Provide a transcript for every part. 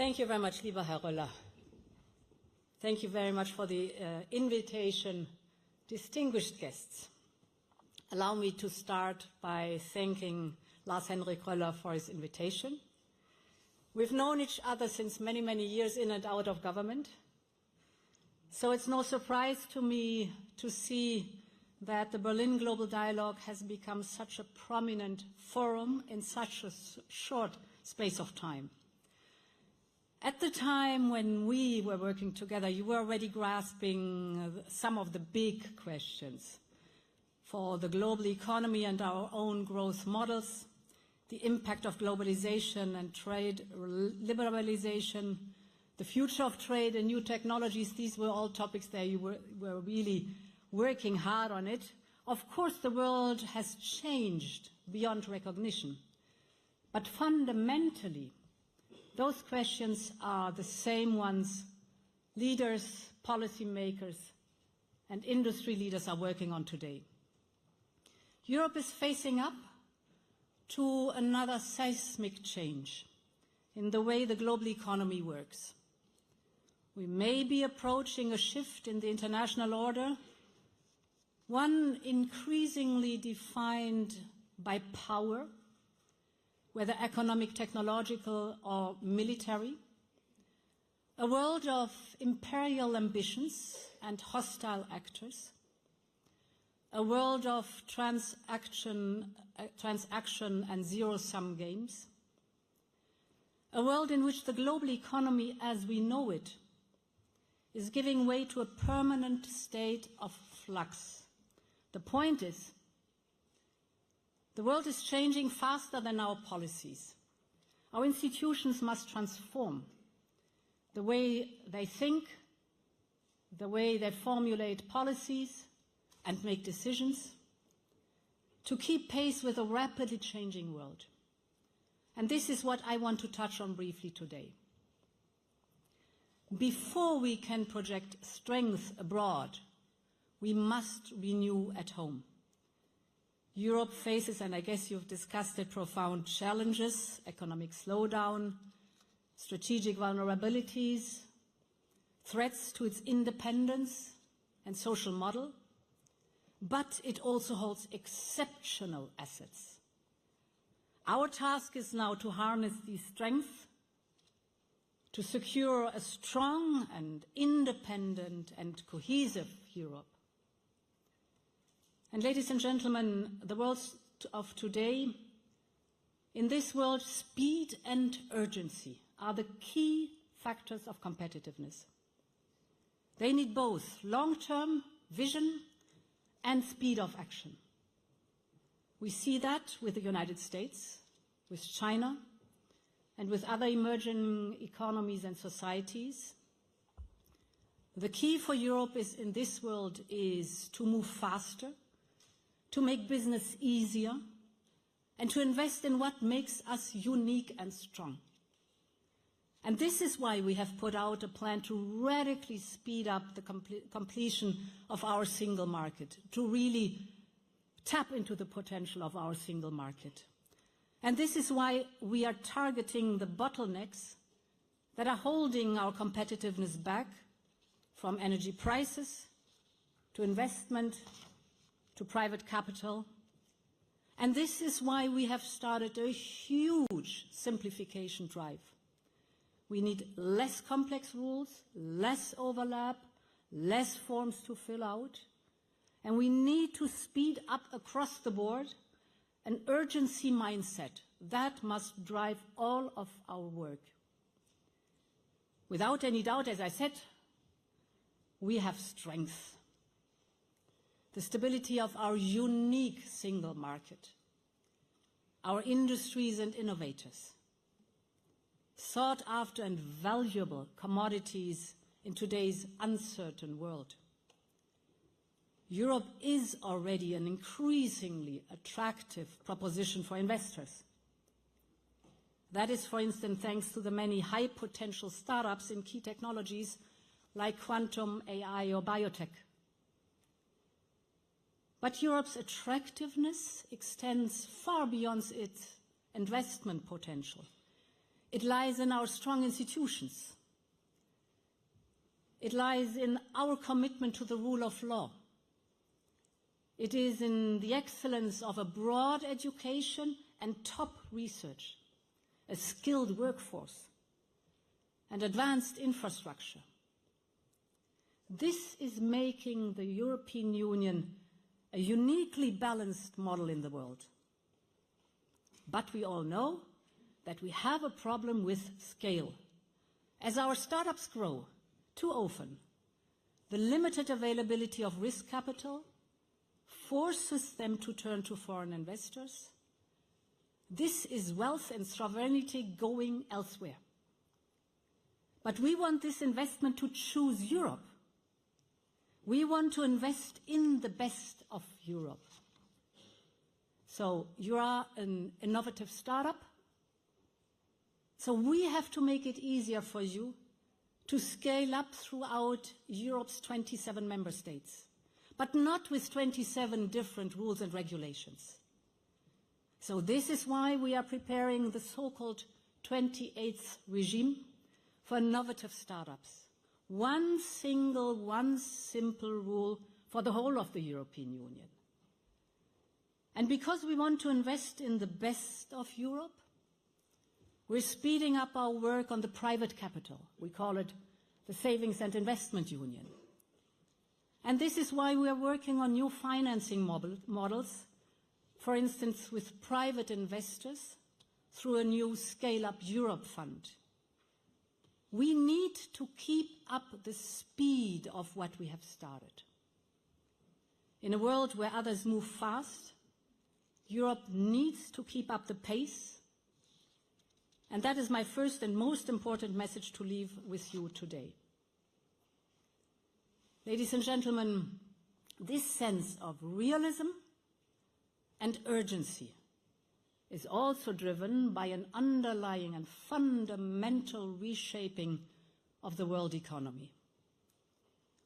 Thank you very much, lieber Herr Röller. Thank you very much for the invitation. Distinguished guests, allow me to start by thanking Lars-Henrik Röller for his invitation. We've known each other since many, many years in and out of government. So it's no surprise to me to see that the Berlin Global Dialogue has become such a prominent forum in such a short space of time. At the time when we were working together, you were already grasping some of the big questions for the global economy and our own growth models, the impact of globalization and trade liberalization, the future of trade and new technologies. These were all topics that you were really working hard on it. Of course, the world has changed beyond recognition, but fundamentally, those questions are the same ones leaders, policymakers, and industry leaders are working on today. Europe is facing up to another seismic change in the way the global economy works. We may be approaching a shift in the international order, one increasingly defined by power, whether economic, technological, or military, a world of imperial ambitions and hostile actors, a world of transaction and zero-sum games, a world in which the global economy as we know it is giving way to a permanent state of flux. The point is, the world is changing faster than our policies. Our institutions must transform the way they think, the way they formulate policies and make decisions to keep pace with a rapidly changing world. And this is what I want to touch on briefly today. Before we can project strength abroad, we must renew at home. Europe faces, and I guess you've discussed it, profound challenges, economic slowdown, strategic vulnerabilities, threats to its independence and social model, but it also holds exceptional assets. Our task is now to harness these strengths, to secure a strong and independent and cohesive Europe. And ladies and gentlemen, the world of today, in this world, speed and urgency are the key factors of competitiveness. They need both long-term vision and speed of action. We see that with the United States, with China, and with other emerging economies and societies. The key for Europe in this world is to move faster, to make business easier, and to invest in what makes us unique and strong. And this is why we have put out a plan to radically speed up the completion of our single market, to really tap into the potential of our single market. And this is why we are targeting the bottlenecks that are holding our competitiveness back, from energy prices to investment to private capital. And this is why we have started a huge simplification drive. We need less complex rules, less overlap, less forms to fill out, and we need to speed up across the board an urgency mindset that must drive all of our work. Without any doubt, as I said, we have strength. The stability of our unique single market, our industries and innovators, sought after and valuable commodities in today's uncertain world. Europe is already an increasingly attractive proposition for investors. That is, for instance, thanks to the many high-potential startups in key technologies like quantum, AI, or biotech. But Europe's attractiveness extends far beyond its investment potential. It lies in our strong institutions. It lies in our commitment to the rule of law. It is in the excellence of a broad education and top research, a skilled workforce, and advanced infrastructure. This is making the European Union a uniquely balanced model in the world. But we all know that we have a problem with scale. As our startups grow, too often, the limited availability of risk capital forces them to turn to foreign investors. This is wealth and sovereignty going elsewhere. But we want this investment to choose Europe. We want to invest in the best of Europe. So you are an innovative startup. So we have to make it easier for you to scale up throughout Europe's 27 member states, but not with 27 different rules and regulations. So this is why we are preparing the so-called 28th regime for innovative startups. One simple rule for the whole of the European Union. And because we want to invest in the best of Europe, we're speeding up our work on the private capital. We call it the Savings and Investment Union. And this is why we are working on new financing models, for instance, with private investors through a new Scale Up Europe fund. We need to keep up the speed of what we have started. In a world where others move fast, Europe needs to keep up the pace. And that is my first and most important message to leave with you today. Ladies and gentlemen, this sense of realism and urgency is also driven by an underlying and fundamental reshaping of the world economy.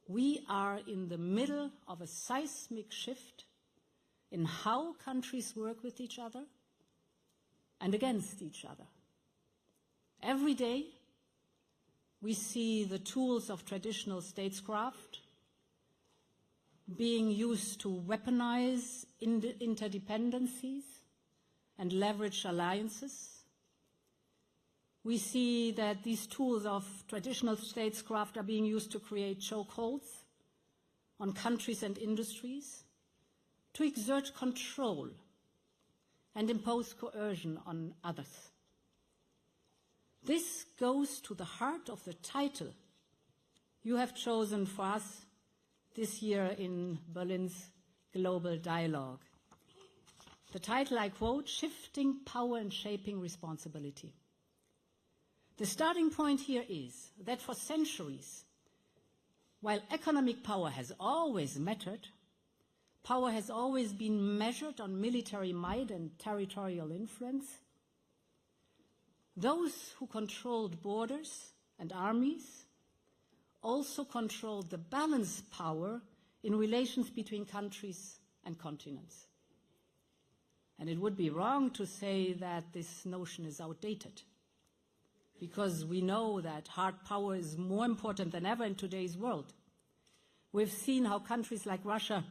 We are in the middle of a seismic shift in how countries work with each other and against each other. Every day, we see the tools of traditional statecraft being used to weaponize interdependencies and leverage alliances. We see that these tools of traditional statecraft are being used to create chokeholds on countries and industries, to exert control and impose coercion on others. This goes to the heart of the title you have chosen for us this year in Berlin's Global Dialogue. The title, I quote, "Shifting Power and Shaping Responsibility." The starting point here is that for centuries, while economic power has always mattered, power has always been measured on military might and territorial influence. Those who controlled borders and armies also controlled the balance power in relations between countries and continents. And it would be wrong to say that this notion is outdated, because we know that hard power is more important than ever in today's world. We've seen how countries like Russia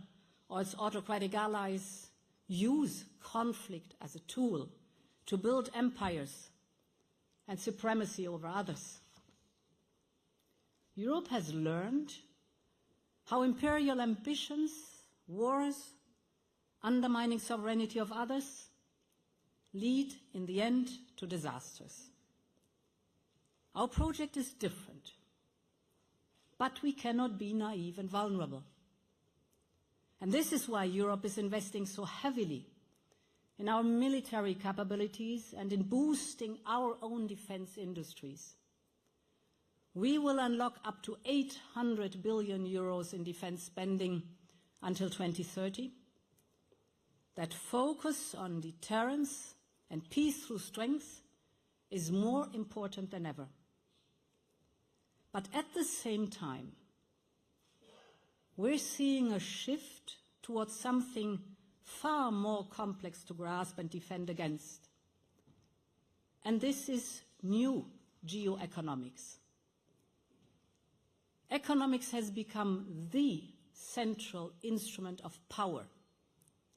or its autocratic allies use conflict as a tool to build empires and supremacy over others. Europe has learned how imperial ambitions, wars, undermining sovereignty of others, lead in the end to disasters. Our project is different, but we cannot be naive and vulnerable. And this is why Europe is investing so heavily in our military capabilities and in boosting our own defense industries. We will unlock up to 800 billion euros in defense spending until 2030 that focus on deterrence and peace through strength is more important than ever. But at the same time, we're seeing a shift towards something far more complex to grasp and defend against. And this is new geoeconomics. Economics has become the central instrument of power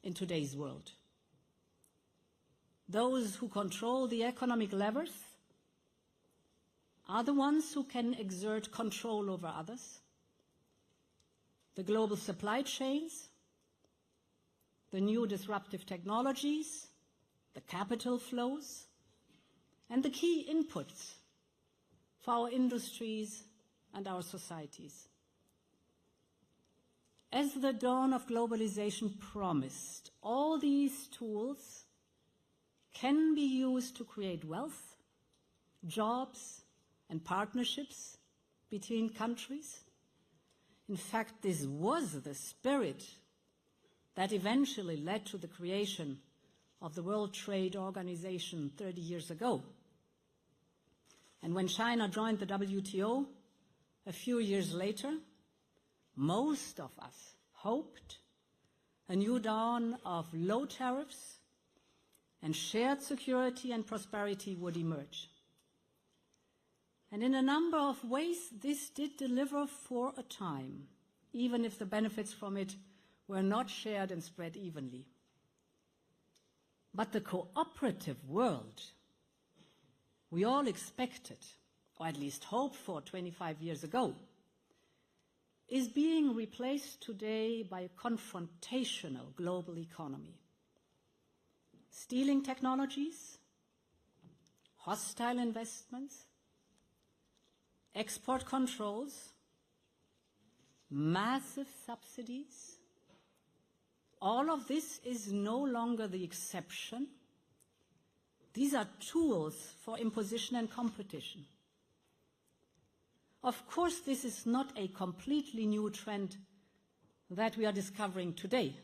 in today's world. Those who control the economic levers are the ones who can exert control over others. The global supply chains, the new disruptive technologies, the capital flows, and the key inputs for our industries and our societies. As the dawn of globalization promised, all these tools can be used to create wealth, jobs, and partnerships between countries. In fact, this was the spirit that eventually led to the creation of the World Trade Organization 30 years ago. And when China joined the WTO a few years later, most of us hoped a new dawn of low tariffs and shared security and prosperity would emerge. And in a number of ways, this did deliver for a time, even if the benefits from it were not shared and spread evenly. But the cooperative world we all expected, or at least hoped for 25 years ago, is being replaced today by a confrontational global economy. Stealing technologies, hostile investments, export controls, massive subsidies. All of this is no longer the exception. These are tools for imposition and competition. Of course, this is not a completely new trend that we are discovering today.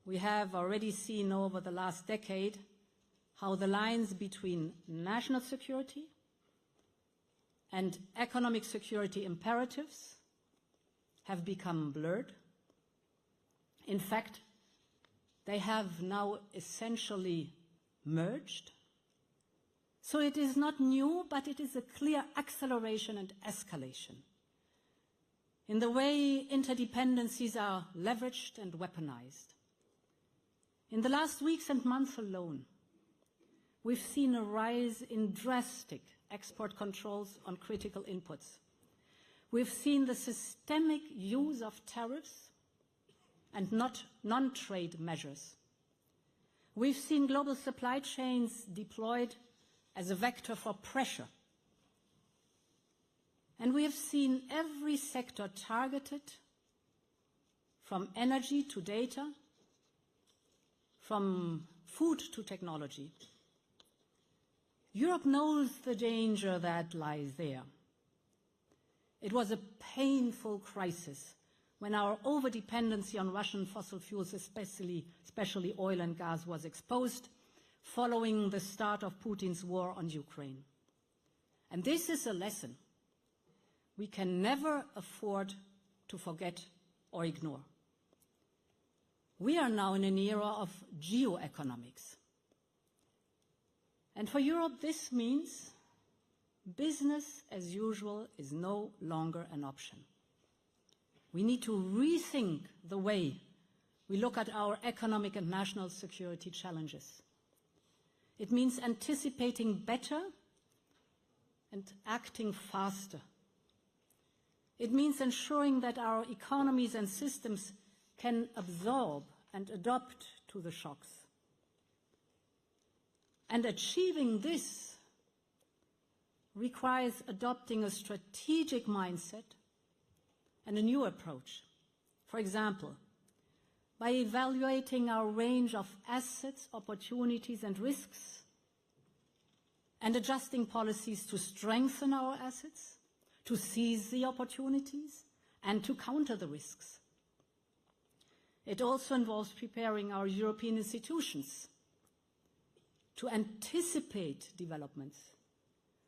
We have already seen over the last decade how the lines between national security and economic security imperatives have become blurred. In fact, they have now essentially merged. So it is not new, but it is a clear acceleration and escalation in the way interdependencies are leveraged and weaponized. In the last weeks and months alone, we've seen a rise in drastic export controls on critical inputs. We've seen the systemic use of tariffs and non-trade measures. We've seen global supply chains deployed as a vector for pressure. And we have seen every sector targeted, from energy to data, from food to technology. Europe knows the danger that lies there. It was a painful crisis when our overdependency on Russian fossil fuels, especially oil and gas, was exposed following the start of Putin's war on Ukraine. And this is a lesson we can never afford to forget or ignore. We are now in an era of geoeconomics. And for Europe, this means business as usual is no longer an option. We need to rethink the way we look at our economic and national security challenges. It means anticipating better and acting faster. It means ensuring that our economies and systems can absorb and adapt to the shocks. And achieving this requires adopting a strategic mindset and a new approach. For example, by evaluating our range of assets, opportunities, and risks, and adjusting policies to strengthen our assets, to seize the opportunities, and to counter the risks. It also involves preparing our European institutions to anticipate developments,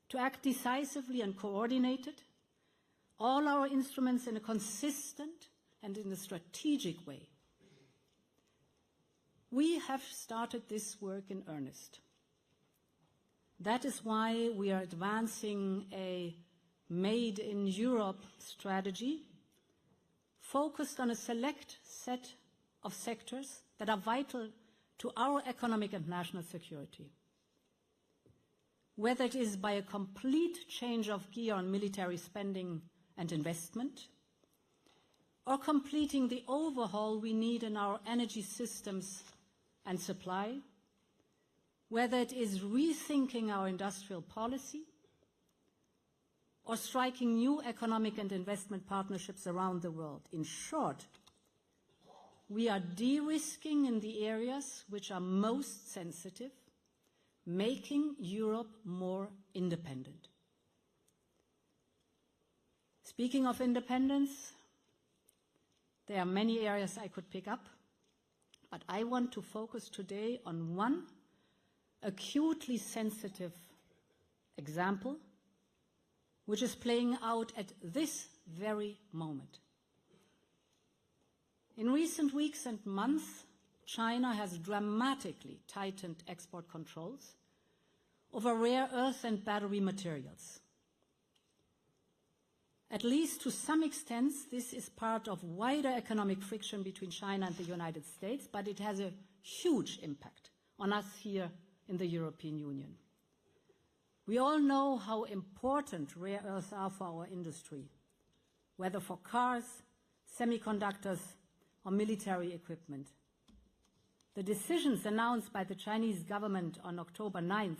to act decisively and coordinated, all our instruments in a consistent and in a strategic way. We have started this work in earnest. That is why we are advancing a Made in Europe strategy focused on a select set of sectors that are vital to our economic and national security. Whether it is by a complete change of gear on military spending and investment, or completing the overhaul we need in our energy systems and supply, whether it is rethinking our industrial policy, or striking new economic and investment partnerships around the world. In short, we are de-risking in the areas which are most sensitive, making Europe more independent. Speaking of independence, there are many areas I could pick up, but I want to focus today on one acutely sensitive example, which is playing out at this very moment. In recent weeks and months, China has dramatically tightened export controls over rare earth and battery materials. At least to some extent, this is part of wider economic friction between China and the United States, but it has a huge impact on us here in the European Union. We all know how important rare earths are for our industry, whether for cars, semiconductors, or military equipment. The decisions announced by the Chinese government on October 9th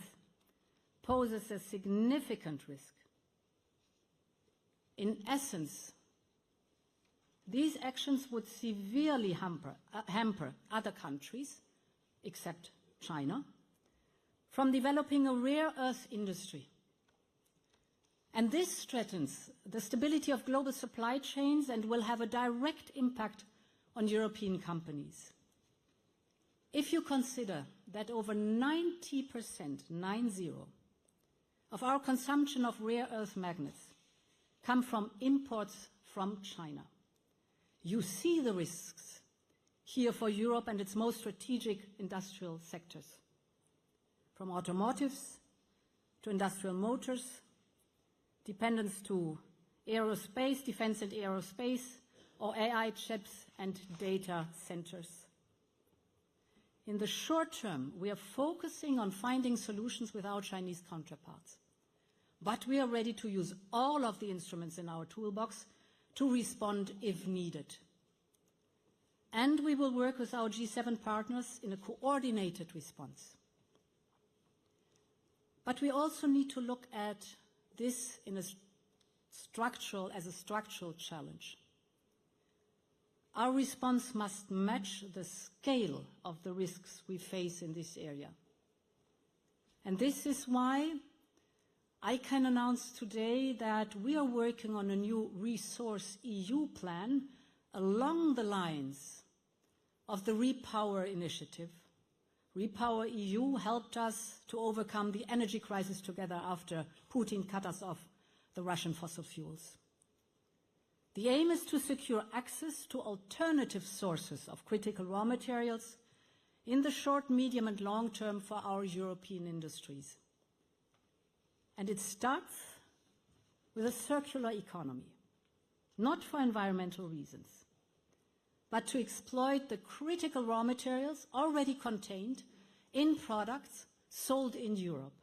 poses a significant risk. In essence, these actions would severely hamper other countries, except China, from developing a rare earth industry. And this threatens the stability of global supply chains and will have a direct impact on European companies. If you consider that over 90%, 90, of our consumption of rare earth magnets come from imports from China, you see the risks here for Europe and its most strategic industrial sectors, from automotives to industrial motors, dependence to aerospace, defense and aerospace, or AI chips and data centers. In the short term, we are focusing on finding solutions with our Chinese counterparts. But we are ready to use all of the instruments in our toolbox to respond if needed. And we will work with our G7 partners in a coordinated response. But we also need to look at this in as a structural challenge. Our response must match the scale of the risks we face in this area. And this is why I can announce today that we are working on a new Resource EU plan along the lines of the Repower initiative. Repower EU helped us to overcome the energy crisis together after Putin cut us off the Russian fossil fuels. The aim is to secure access to alternative sources of critical raw materials in the short, medium, and long term for our European industries. And it starts with a circular economy, not for environmental reasons, but to exploit the critical raw materials already contained in products sold in Europe.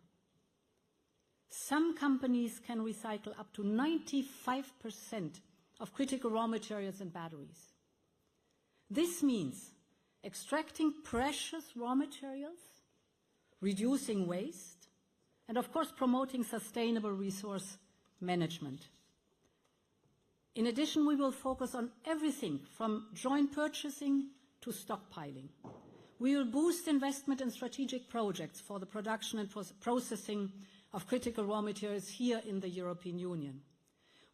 Some companies can recycle up to 95% of critical raw materials and batteries. This means extracting precious raw materials, reducing waste, and of course promoting sustainable resource management. In addition, we will focus on everything from joint purchasing to stockpiling. We will boost investment in strategic projects for the production and processing of critical raw materials here in the European Union.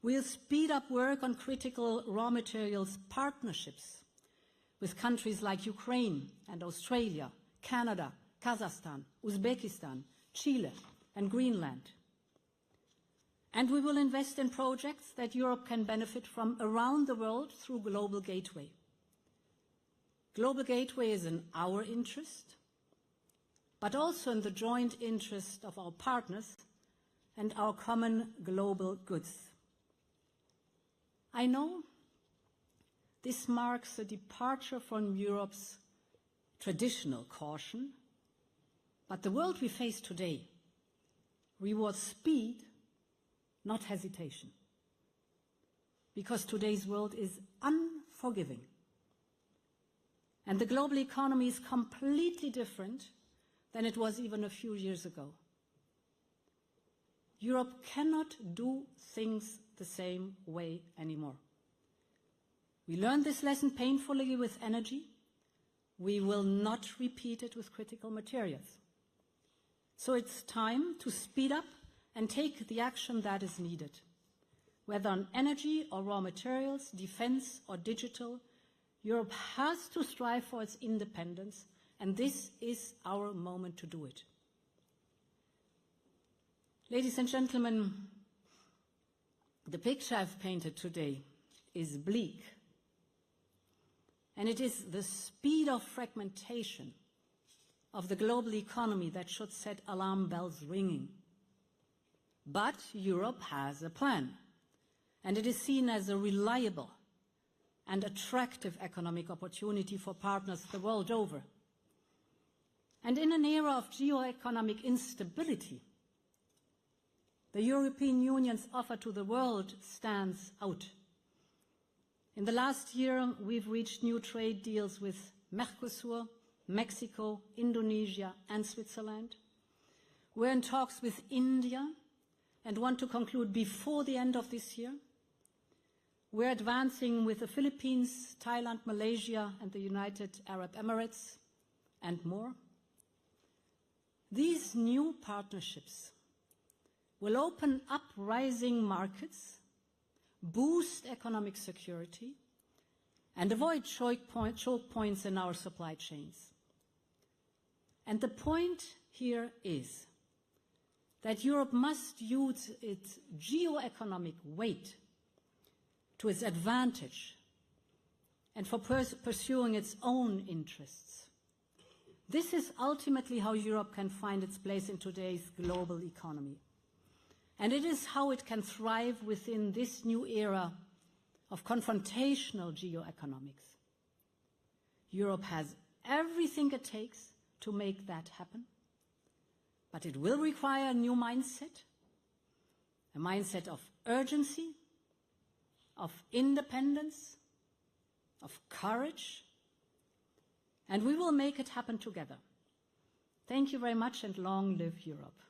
We'll speed up work on critical raw materials partnerships with countries like Ukraine and Australia, Canada, Kazakhstan, Uzbekistan, Chile, and Greenland. And we will invest in projects that Europe can benefit from around the world through Global Gateway. Global Gateway is in our interest but also in the joint interest of our partners and our common global goods. I know this marks a departure from Europe's traditional caution, but the world we face today rewards speed, not hesitation, because today's world is unforgiving. And the global economy is completely different than it was even a few years ago. Europe cannot do things the same way anymore. We learned this lesson painfully with energy. We will not repeat it with critical materials. So it's time to speed up and take the action that is needed. Whether on energy or raw materials, defense or digital, Europe has to strive for its independence, and this is our moment to do it. Ladies and gentlemen, the picture I've painted today is bleak, and it is the speed of fragmentation of the global economy that should set alarm bells ringing. But Europe has a plan, and it is seen as a reliable and attractive economic opportunity for partners the world over. And in an era of geo-economic instability, the European Union's offer to the world stands out. In the last year, we've reached new trade deals with Mercosur, Mexico, Indonesia, and Switzerland. We're in talks with India and want to conclude before the end of this year. We're advancing with the Philippines, Thailand, Malaysia, and the United Arab Emirates, and more. These new partnerships will open up rising markets, boost economic security, and avoid choke points in our supply chains. And the point here is that Europe must use its geo-economic weight to its advantage and for pursuing its own interests. This is ultimately how Europe can find its place in today's global economy. And it is how it can thrive within this new era of confrontational geoeconomics. Europe has everything it takes to make that happen, but it will require a new mindset, a mindset of urgency, of independence, of courage, and we will make it happen together. Thank you very much, and long live Europe.